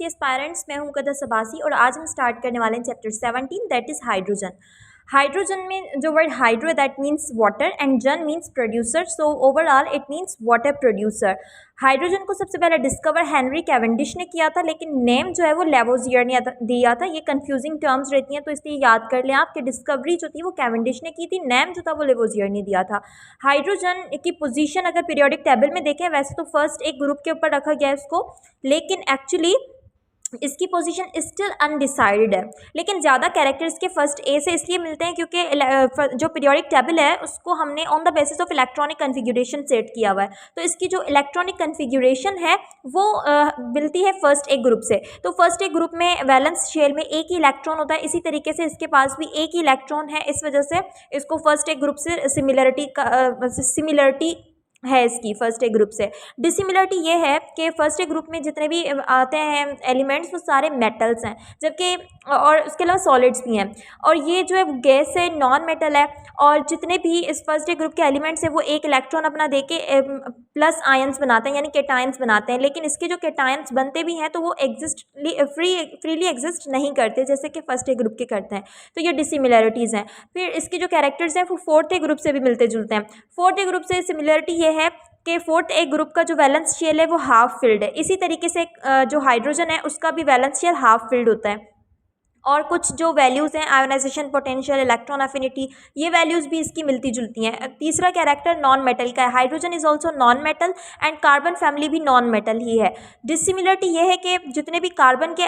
सी aspirants, मैं हूं कदर सबासी और आज हम स्टार्ट करने वाले हैं chapter 17 that is hydrogen. Hydrogen में जो word hydro that means water and gen means producer, so overall it means water producer. Hydrogen को सबसे पहले डिस्कवर हेनरी कैवेंडिश ने किया था, लेकिन नेम जो है वो लेवोजियर ने दिया था। ये कंफ्यूजिंग टर्म्स रहती हैं तो इसलिए याद कर लें आप कि डिस्कवरी जो थी वो कैवेंडिश ने की थी, नेम जो था वो लेवोजियर ने दिया था। हाइड्रोजन की पोजीशन अगर पीरियोडिक टेबल में देखें वैसे तो फर्स्ट एक ग्रुप के ऊपर रखा गया है इसको, लेकिन एक्चुअली इसकी पोजीशन स्टिल अनडिसाइडेड है। लेकिन ज़्यादा कैरेक्टर्स के फर्स्ट ए से इसलिए मिलते हैं क्योंकि जो पीरियोडिक टेबल है उसको हमने on the basis of electronic configuration set किया हुआ है, तो इसकी जो इलेक्ट्रॉनिक कन्फिगुरेशन है वो मिलती है फर्स्ट ए ग्रुप से। तो फर्स्ट ए ग्रुप में वैलेंस शेल में एक ही इलेक्ट्रॉन होता है, इसी तरीके से इसके पास भी एक ही इलेक्ट्रॉन है, इस वजह से इसको फर्स्ट ए ग्रुप से सिमिलरिटी है इसकी फर्स्ट ए ग्रुप से। डिसिमिलरिटी ये है कि फर्स्ट ए ग्रुप में जितने भी आते हैं एलिमेंट्स वो सारे मेटल्स हैं, जबकि और उसके अलावा सॉलिड्स भी हैं, और ये जो है गैस है, नॉन मेटल है, और जितने भी इस फर्स्ट ए ग्रुप के एलिमेंट्स हैं वो एक इलेक्ट्रॉन अपना देके प्लस आयंस बनाते हैं यानी केटायंस बनाते हैं, लेकिन इसके जो केटायंस बनते भी हैं तो वो फ्रीली एग्जिस्ट नहीं करते जैसे कि फर्स्ट ए ग्रुप के करते हैं। तो ये डिसिमिलरिटीज़ हैं। फिर इसके जो कैरेक्टर्स हैं वो फोर्थ ए ग्रुप से भी मिलते जुलते हैं। फोर्थ ए ग्रुप से सिमिलरिटी ये है कि फोर्थ ए ग्रुप का जो वैलेंस शेल है वो हाफ फिल्ड है, इसी तरीके से जो हाइड्रोजन है उसका भी वैलेंस शेल हाफ फिल्ड होता है। और कुछ जो वैल्यूज़ हैं आयोनाइजेशन पोटेंशियल, इलेक्ट्रॉन अफिनिटी, ये वैल्यूज़ भी इसकी मिलती जुलती हैं। तीसरा कैरेक्टर नॉन मेटल का है, hydrogen is also non metal and carbon family भी नॉन मेटल ही है। डिसिमिलरिटी ये है कि जितने भी कार्बन के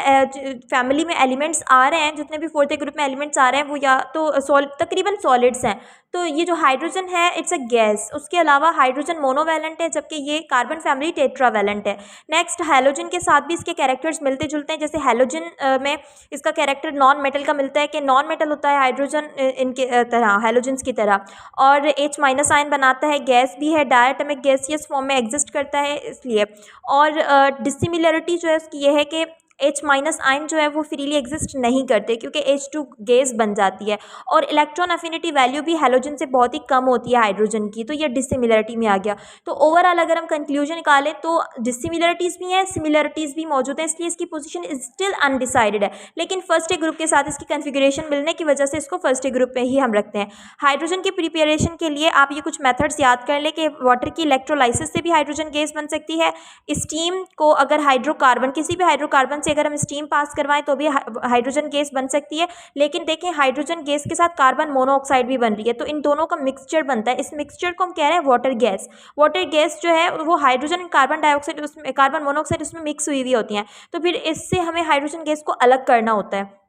फैमिली में एलिमेंट्स आ रहे हैं, जितने भी फोर्थ ए ग्रुप में एलिमेंट्स आ रहे हैं वो या तो तकरीबन सॉलिड्स हैं, तो ये जो हाइड्रोजन है इट्स अ गैस। उसके अलावा हाइड्रोजन मोनोवैलेंट है जबकि ये कार्बन फैमिली टेट्रावैलेंट है। नेक्स्ट हैलोजन के साथ भी इसके कैरेक्टर्स मिलते जुलते हैं, जैसे हैलोजन में इसका कैरेक्टर नॉन मेटल का मिलता है कि नॉन मेटल होता है हाइड्रोजन इनके तरह, हैलोजन्स की तरह, और H- आयन बनाता है, गैस भी है, डायटोमिक गैसियस फॉर्म में एग्जिस्ट करता है इसलिए। और डिसिमिलरिटी जो है उसकी ये है कि H- आयन जो है वो फ्रीली एग्जिस्ट नहीं करते क्योंकि H2 गैस बन जाती है, और इलेक्ट्रॉन अफिनिटी वैल्यू भी हैलोजन से बहुत ही कम होती है हाइड्रोजन की, तो ये डिसिमिलरिटी में आ गया। तो ओवरऑल अगर हम कंक्लूजन निकालें तो डिसिमिलरिटीज़ भी हैं, सिमिलरिटीज़ भी मौजूद हैं, इसलिए इसकी पोजीशन स्टिल अनडिसाइडेड है, लेकिन फर्स्ट ए ग्रुप के साथ इसकी कन्फिगरेशन मिलने की वजह से इसको फर्स्ट ए ग्रुप में ही हम रखते हैं। हाइड्रोजन की प्रिपरेशन के लिए आप ये कुछ मेथड्स याद कर लें कि वाटर की इलेक्ट्रोलाइसिस से भी हाइड्रोजन गैस बन सकती है। स्टीम को अगर हाइड्रोकार्बन, किसी भी हाइड्रोकार्बन से अगर हम स्टीम पास करवाएं तो भी हाइड्रोजन गैस बन सकती है, लेकिन देखें हाइड्रोजन गैस के साथ कार्बन मोनोऑक्साइड भी बन रही है, तो इन दोनों का मिक्सचर बनता है। इस मिक्सचर को हम कह रहे हैं वाटर गैस। वाटर गैस जो है वो हाइड्रोजन एंड कार्बन डाइऑक्साइड उसमें, कार्बन मोनोऑक्साइड उसमें मिक्स हुई हुई होती हैं, तो फिर इससे हमें हाइड्रोजन गैस को अलग करना होता है।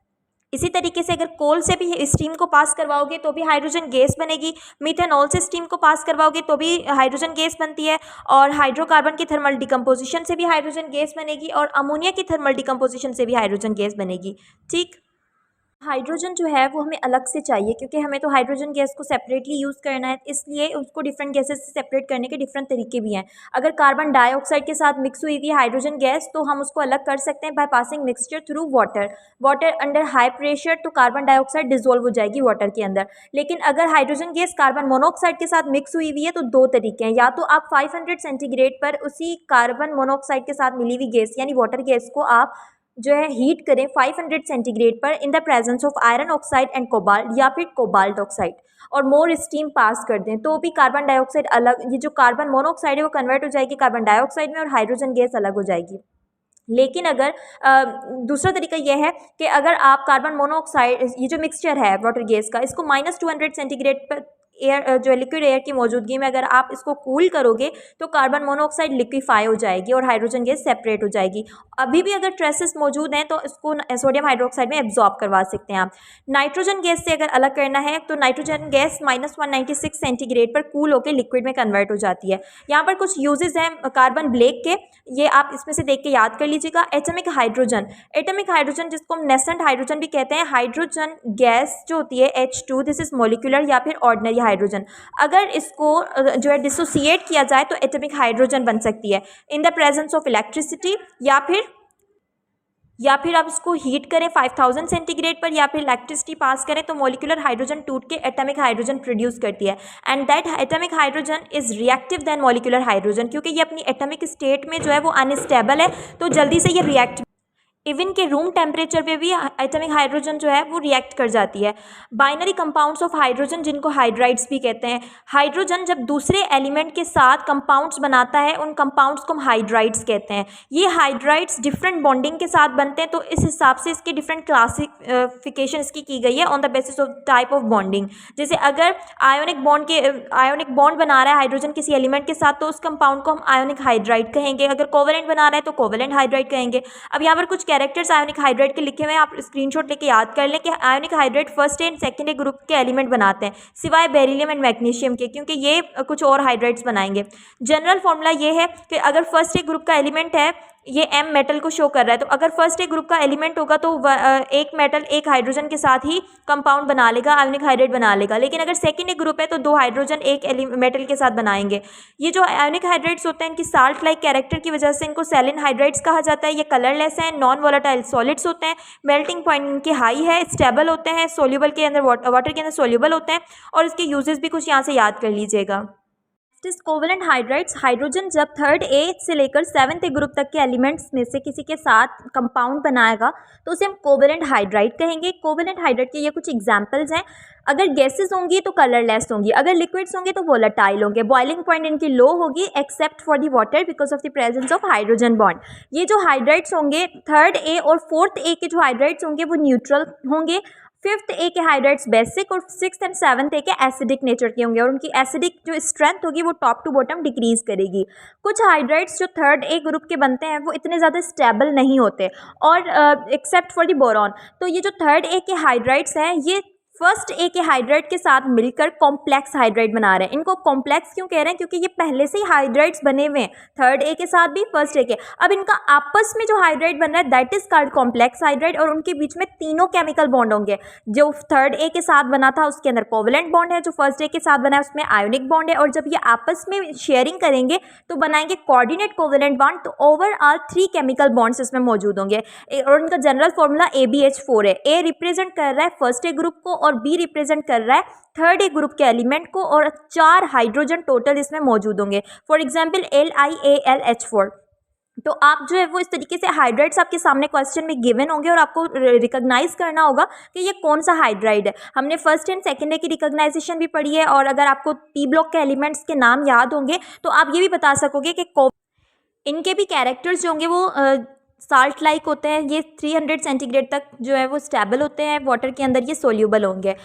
इसी तरीके से अगर कोल से भी स्टीम को पास करवाओगे तो भी हाइड्रोजन गैस बनेगी, मीथेनॉल से स्टीम को पास करवाओगे तो भी हाइड्रोजन गैस बनती है, और हाइड्रोकार्बन की थर्मल डिकम्पोजिशन से भी हाइड्रोजन गैस बनेगी, और अमोनिया की थर्मल डिकम्पोजिशन से भी हाइड्रोजन गैस बनेगी। ठीक, हाइड्रोजन जो है वो हमें अलग से चाहिए क्योंकि हमें तो हाइड्रोजन गैस को सेपरेटली यूज़ करना है, इसलिए उसको डिफरेंट गैसेस से सेपरेट करने के डिफरेंट तरीके भी हैं। अगर कार्बन डाइऑक्साइड के साथ मिक्स हुई हुई हाइड्रोजन गैस तो हम उसको अलग कर सकते हैं by passing mixture through water under high pressure, तो कार्बन डाइऑक्साइड डिजोल्व हो जाएगी वाटर के अंदर। लेकिन अगर हाइड्रोजन गैस कार्बन मोनोऑक्साइड के साथ मिक्स हुई हुई है तो दो तरीके हैं, या तो आप 500 सेंटीग्रेड पर उसी कार्बन मोनोऑक्साइड के साथ मिली हुई गैस यानी वाटर गैस को आप जो है हीट करें 500 सेंटीग्रेड पर in the presence of iron oxide and cobalt, या फिर कोबाल्ट ऑक्साइड, और मोर स्टीम पास कर दें तो भी कार्बन डाइऑक्साइड अलग, ये जो कार्बन मोनोऑक्साइड है वो कन्वर्ट हो जाएगी कार्बन डाइऑक्साइड में और हाइड्रोजन गैस अलग हो जाएगी। लेकिन अगर दूसरा तरीका यह है कि अगर आप कार्बन मोनोऑक्साइड, ये जो मिक्सचर है वाटर गैस का, इसको -200 सेंटीग्रेड पर एयर, जो लिक्विड एयर की मौजूदगी में अगर आप इसको कूल करोगे तो कार्बन मोनोऑक्साइड लिक्विफाई हो जाएगी और हाइड्रोजन गैस सेपरेट हो जाएगी। अभी भी अगर ट्रेसेस मौजूद हैं तो इसको सोडियम हाइड्रोक्साइड में एब्जॉर्ब करवा सकते हैं आप। नाइट्रोजन गैस से अगर अलग करना है तो नाइट्रोजन गैस -196 सेंटीग्रेड पर कूल होकर लिक्विड में कन्वर्ट हो जाती है। यहाँ पर कुछ यूजेस हैं कार्बन ब्लैक के, ये आप इसमें से देख के याद कर लीजिएगा। एटॉमिक हाइड्रोजन जिसको हम नेसेंट हाइड्रोजन भी कहते हैं, हाइड्रोजन गैस जो होती है H2, दिस इज मॉलिक्यूलर या फिर ऑर्डिनरी हाइड्रोजन, अगर इसको जो है डिसोसिएट किया जाए तो एटॉमिक हाइड्रोजन बन सकती है in the presence of electricity, या फिर आप इसको हीट करें 5000 सेंटीग्रेड पर, या फिर इलेक्ट्रिसिटी पास करें तो मॉलिक्यूलर हाइड्रोजन टूट के एटॉमिक हाइड्रोजन प्रोड्यूस करती है, and that atomic hydrogen is reactive than molecular hydrogen, क्योंकि ये अपनी एटॉमिक स्टेट में जो है वो अनस्टेबल है तो जल्दी से ये रिएक्ट इवन के रूम टेम्परेचर पे भी एटॉमिक हाइड्रोजन जो है वो रिएक्ट कर जाती है। बाइनरी कंपाउंड्स ऑफ हाइड्रोजन, जिनको हाइड्राइड्स भी कहते हैं। हाइड्रोजन जब दूसरे एलिमेंट के साथ कंपाउंड्स बनाता है, उन कंपाउंड्स को हम हाइड्राइड्स कहते हैं। ये हाइड्राइड्स डिफरेंट बॉन्डिंग के साथ बनते हैं, तो इस हिसाब से इसकी डिफरेंट क्लासिफिकेशन इसकी की गई है on the basis of type of bonding. जैसे अगर आयोनिक बॉन्ड बना रहा है हाइड्रोजन किसी एलिमेंट के साथ, तो उस कंपाउंड को हम आयोनिक हाइड्राइड कहेंगे। अगर कोवेलेंट बना रहा है तो कोवेलेंट हाइड्राइड कहेंगे। अब यहाँ पर कुछ कैरेक्टर्स आयोनिक हाइड्राइड के लिखे हुए हैं, आप स्क्रीनशॉट लेके याद कर लें कि ionic hydride first and second group के एलिमेंट बनाते हैं, सिवाय बेरिलियम एंड मैग्नीशियम के, क्योंकि ये कुछ और हाइड्राइड्स बनाएंगे। जनरल फॉर्मूला ये है कि अगर फर्स्ट एक ग्रुप का एलिमेंट है, ये एम मेटल को शो कर रहा है, तो अगर फर्स्ट एक ग्रुप का एलिमेंट होगा तो एक मेटल एक हाइड्रोजन के साथ ही कंपाउंड बना लेगा, आयोनिक हाइड्राइड बना लेगा। लेकिन अगर सेकेंड एक ग्रुप है तो दो हाइड्रोजन एक मेटल के साथ बनाएंगे। ये जो आयोनिक हाइड्राइड्स होते हैं, इनकी साल्ट लाइक कैरेक्टर की वजह से इनको सैलिन हाइड्राइड्स कहा जाता है। ये कलरलेस हैं, नॉन वोलेटाइल सॉलिड्स होते हैं, मेल्टिंग पॉइंट इनके हाई है, स्टेबल होते हैं, सोल्यूबल के अंदर वाटर के अंदर सोल्यूबल होते हैं, और इसके यूजेस भी कुछ यहाँ से याद कर लीजिएगा। कोवेलेंट हाइड्राइड्स, हाइड्रोजन जब थर्ड ए से लेकर सेवन्थ ए ग्रुप तक के एलिमेंट्स में से किसी के साथ कंपाउंड बनाएगा तो उसे हम कोवेलेंट हाइड्राइड कहेंगे। कोवेलेंट हाइड्राइड के ये कुछ एग्जांपल्स हैं। अगर गैसेस होंगी तो कलरलेस होंगी, अगर लिक्विड्स होंगे तो वोलेटाइल होंगे, बॉइलिंग पॉइंट इनकी लो होगी except for the water because of the presence of hydrogen bond. ये जो हाइड्राइड्स होंगे थर्ड ए और फोर्थ ए के जो हाइड्राइड्स होंगे वो न्यूट्रल होंगे, फिफ्थ ए के हाइड्राइड्स बेसिक और सिक्स एंड सेवन्थ ए के एसिडिक नेचर के होंगे, और उनकी एसिडिक जो स्ट्रेंथ होगी वो टॉप टू बॉटम डिक्रीज करेगी। कुछ हाइड्राइड्स जो थर्ड ए ग्रुप के बनते हैं वो इतने ज़्यादा स्टेबल नहीं होते, और एक्सेप्ट फॉर द बोरॉन। तो ये जो थर्ड ए के हाइड्राइड्स हैं ये फर्स्ट ए के हाइड्राइड के साथ मिलकर कॉम्प्लेक्स हाइड्राइड बना रहे हैं। इनको कॉम्प्लेक्स क्यों कह रहे हैं? क्योंकि ये पहले से ही हाइड्राइड्स बने हुए हैं, थर्ड ए के साथ भी फर्स्ट ए के। अब इनका आपस में जो हाइड्राइड बन रहा है that is called complex hydride, और उनके बीच में तीनों केमिकल बॉन्ड होंगे। जो थर्ड ए के साथ बना था उसके अंदर कोवेलेंट बॉन्ड है, जो फर्स्ट ए के साथ बना है उसमें आयोनिक बॉन्ड है, और जब ये आपस में शेयरिंग करेंगे तो बनाएंगे कोऑर्डिनेट कोवेलेंट बॉन्ड। तो ओवरऑल 3 केमिकल बॉन्ड्स इसमें मौजूद होंगे, और उनका जनरल फॉर्मूला ABH4 है। ए रिप्रेजेंट कर रहा है फर्स्ट ए ग्रुप को और बी रिप्रेजेंट कर रहा है थर्ड ए ग्रुप के एलिमेंट को, और 4 हाइड्रोजन टोटल इसमें मौजूद होंगे। For example LiAlH4। तो आप जो है वो इस तरीके से हाइड्राइड्स आपके सामने क्वेश्चन में गिवन होंगे और आपको रिकॉग्नाइज करना होगा कि ये कौन सा हाइड्राइड है। हमने फर्स्ट एंड सेकेंड ए की रिकॉग्नाइजेशन भी पढ़ी है, और अगर आपको पी ब्लॉक के एलिमेंट्स के नाम याद होंगे तो आप ये भी बता सकोगे कि इनके भी कैरेक्टर्स जो होंगे वो साल्ट लाइक होते हैं। ये 300 सेंटीग्रेड तक जो है वो स्टेबल होते हैं, वाटर के अंदर ये सोल्यूबल होंगे।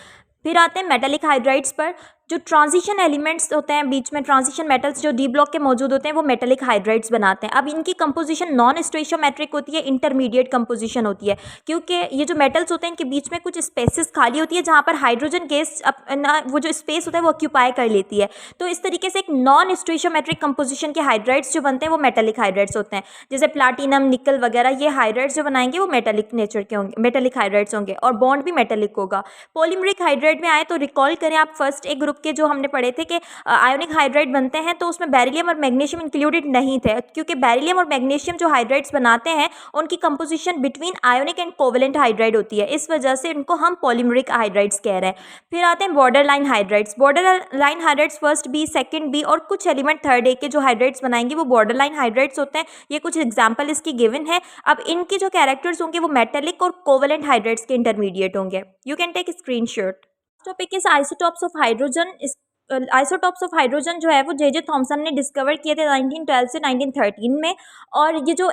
फिर आते हैं मेटालिक हाइड्राइड्स पर। जो ट्रांजिशन एलिमेंट्स होते हैं बीच में, ट्रांजिशन मेटल्स जो डी ब्लॉक के मौजूद होते हैं वो मेटालिक हाइड्राइड्स बनाते हैं। अब इनकी कंपोजिशन नॉन स्टोइशियोमेट्रिक होती है, इंटरमीडिएट कंपोजिशन होती है, क्योंकि ये जो मेटल्स होते हैं इनके बीच में कुछ स्पेसेस खाली होती है जहाँ पर हाइड्रोजन गैस वो जो स्पेस होता है वो ऑक्यूपाई कर लेती है। तो इस तरीके से एक नॉन स्टोइशियोमेट्रिक कंपोजिशन के हाइड्राइड्स जो बनते हैं वो मेटालिक हाइड्राइड्स होते हैं। जैसे प्लाटिनम, निकल वगैरह, ये हाइड्राइड्स जो बनाएंगे वो मेटालिक नेचर के होंगे, मेटालिक हाइड्राइड्स होंगे, और बॉन्ड भी मेटालिक होगा। पॉलीमरिक हाइड्राइड में आए तो रिकॉल करें आप फर्स्ट ए ग्रुप के जो हमने पढ़े थे कि आयोनिक हाइड्राइड बनते हैं तो उसमें बेरिलियम और मैग्नीशियम इंक्लूडेड नहीं थे, क्योंकि बेरिलियम और मैग्नीशियम जो हाइड्राइड्स बनाते हैं उनकी composition between ionic and covalent hydride होती है, इस वजह से इनको हम पॉलीमरिक हाइड्राइड्स कह रहे हैं। फिर आते हैं border line hydrides. Border line hydrides first B, second B और कुछ एलिमेंट थर्ड ए के जो हाइड्राइड्स बनाएंगे वो बॉर्डर लाइन हाइड्राइड्स होते हैं। ये कुछ एग्जाम्पल इसकी गिवन है। अब इनके जो कैरेक्टर्स होंगे वो मेटेलिक और कोवेलेंट हाइड्राइड्स के इंटरमीडिएट होंगे। You can take screenshot. Topic is isotopes of hydrogen. Isotopes of hydrogen जो है वो जे थॉमसन ने डिस्कवर किए थे 1912 से 1913 में। और ये जो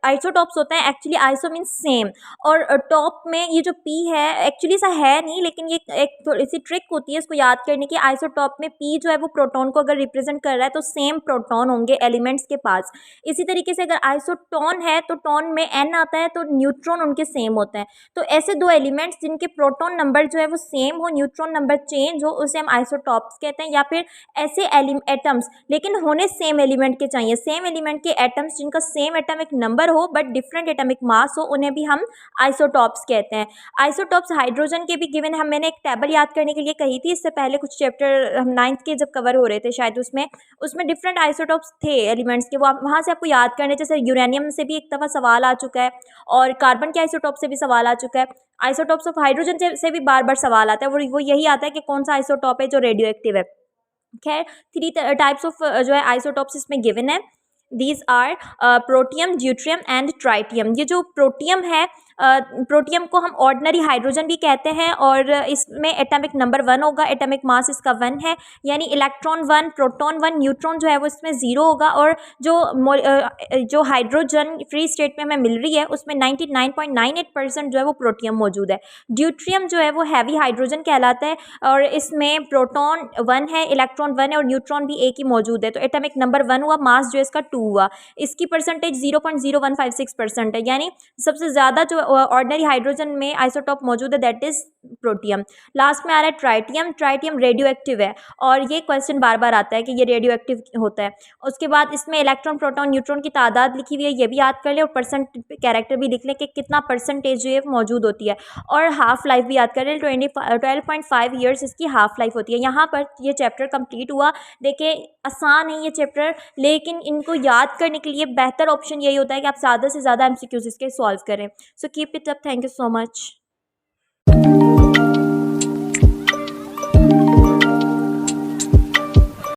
आइसोटॉप्स होते हैं एक्चुअली आइसो मीन्स सेम, और टॉप में ये जो पी है एक्चुअली ऐसा है नहीं, लेकिन ये एक थोड़ी सी ट्रिक होती है इसको याद करने की। आइसोटॉप में पी जो है वो प्रोटॉन को अगर रिप्रेजेंट कर रहा है तो सेम प्रोटॉन होंगे एलिमेंट्स के पास। इसी तरीके से अगर आइसोटोन है तो टॉन में एन आता है तो न्यूट्रॉन उनके सेम होते हैं। तो ऐसे दो एलिमेंट्स जिनके प्रोटॉन नंबर जो है वो सेम हो, न्यूट्रॉन नंबर चेंज हो, उसे हम आइसोटॉप्स कहते हैं। या फिर ऐसे एटम्स लेकिन होने सेम एलिमेंट के चाहिए, सेम एलिमेंट के एटम्स जिनका सेम एटॉमिक नंबर हो बट डिफरेंट एटॉमिक मास हो, उन्हें भी हम आइसोटॉप्स कहते हैं। आइसोटॉप्स हाइड्रोजन के भी गिवन है। मैंने एक टेबल याद करने के लिए कही थी इससे पहले, कुछ चैप्टर हम 9th के जब कवर हो रहे थे शायद, उसमें डिफरेंट आइसोटॉप्स थे एलिमेंट्स के, वो वहाँ से आपको याद करने। जैसे यूरेनियम से भी एक दफ़ा सवाल आ चुका है, और कार्बन के आइसोटॉप से भी सवाल आ चुका है। आइसोटॉप्स ऑफ हाइड्रोजन से भी बार बार सवाल आता है, वो यही आता है कि कौन सा आइसोटॉप है जो रेडियो एक्टिव है। खैर 3 टाइप्स ऑफ जो है आइसोटॉप्स इसमें गिवन है। These are protium, deuterium and tritium. ये जो प्रोटियम है, प्रोटियम को हम ऑर्डिनरी हाइड्रोजन भी कहते हैं और इसमें एटॉमिक नंबर 1 होगा, एटॉमिक मास इसका 1 है, यानी इलेक्ट्रॉन 1, प्रोटॉन 1, न्यूट्रॉन जो है वो इसमें 0 होगा। और जो हाइड्रोजन फ्री स्टेट में हमें मिल रही है उसमें 99.98% जो है वो प्रोटियम मौजूद है। ड्यूट्रियम जो है वो हैवी हाइड्रोजन कहलाता है और इसमें प्रोटॉन 1 है, इलेक्ट्रॉन 1 है और न्यूट्रॉन भी एक ही मौजूद है। तो एटॉमिक नंबर 1 हुआ, मास जो है इसका 2 हुआ। इसकी परसेंटेज 0.0156% है, यानी सबसे ज़्यादा जो ऑर्डिनरी हाइड्रोजन में आइसोटॉप मौजूद है दैट इज प्रोटियम। लास्ट में आ रहा है ट्राइटियम। ट्राइटियम रेडियो एक्टिव है और ये क्वेश्चन बार बार आता है कि ये रेडियो एक्टिव होता है। उसके बाद इसमें इलेक्ट्रॉन, प्रोटॉन, न्यूट्रॉन की तादाद लिखी हुई है, ये भी याद कर ले और परसेंट कैरेक्टर भी लिख ले कि कितना परसेंटेज जो है मौजूद होती है। और हाफ लाइफ भी याद कर ले, 12.5 ईयर्स इसकी हाफ लाइफ होती है। यहाँ पर ये चैप्टर कंप्लीट हुआ। देखिए आसान है ये चैप्टर, लेकिन इनको याद करने के लिए बेहतर ऑप्शन यही होता है कि आप ज़्यादा से ज़्यादा MCQs इसके सॉल्व करें। So keep it up, thank you so much.